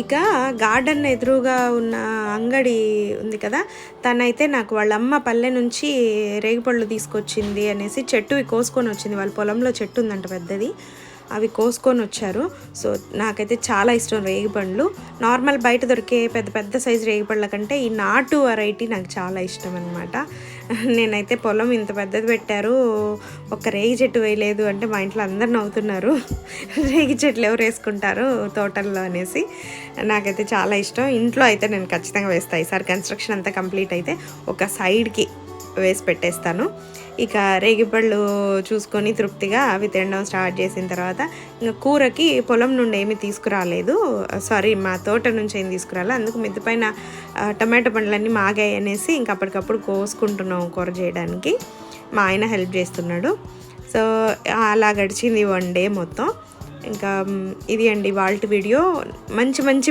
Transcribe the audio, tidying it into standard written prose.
ఇక గార్డెన్ ఎదురుగా ఉన్న అంగడి ఉంది కదా, తనైతే నాకు వాళ్ళ అమ్మ పల్లె నుంచి రేగిపళ్ళు తీసుకొచ్చింది అనేసి చెట్టువి కోసుకొని వచ్చింది. వాళ్ళ పొలంలో చెట్టు ఉందంట పెద్దది, అవి కోసుకొని వచ్చారు. సో నాకైతే చాలా ఇష్టం రేగిపండ్లు. నార్మల్ బయట దొరికే పెద్ద పెద్ద సైజు రేగిపళ్ళ కంటే ఈ నాటు వెరైటీ నాకు చాలా ఇష్టం అనమాట. నేనైతే పొలం ఇంత పెద్దది పెట్టారు, ఒక రేగి చెట్టు వేయలేదు అంటే మా ఇంట్లో అందరు నవ్వుతున్నారు. రేగి చెట్లు ఎవరు వేసుకుంటారు తోటల్లో అనేసి. నాకైతే చాలా ఇష్టం. ఇంట్లో అయితే నేను ఖచ్చితంగా వేస్తాను. ఈసారి కన్స్ట్రక్షన్ అంతా కంప్లీట్ అయితే ఒక సైడ్కి వేసి పెట్టేస్తాను. ఇక రేగిపళ్ళు చూసుకొని తృప్తిగా అవి తినడం స్టార్ట్ చేసిన తర్వాత ఇంకా కూరకి పొలం నుండి ఏమీ తీసుకురాలేదు, సారీ మా తోట నుంచి ఏం తీసుకురాలేదు. అందుకు మిద్ది పైన టమాటో పండ్లన్నీ మాగాయి అనేసి ఇంక అప్పటికప్పుడు కోసుకుంటున్నాం కూర చేయడానికి. మా ఆయన హెల్ప్ చేస్తున్నాడు. సో అలా గడిచింది 1 డే మొత్తం. ఇంకా ఇది అండి వాళ్ళ వీడియో. మంచి మంచి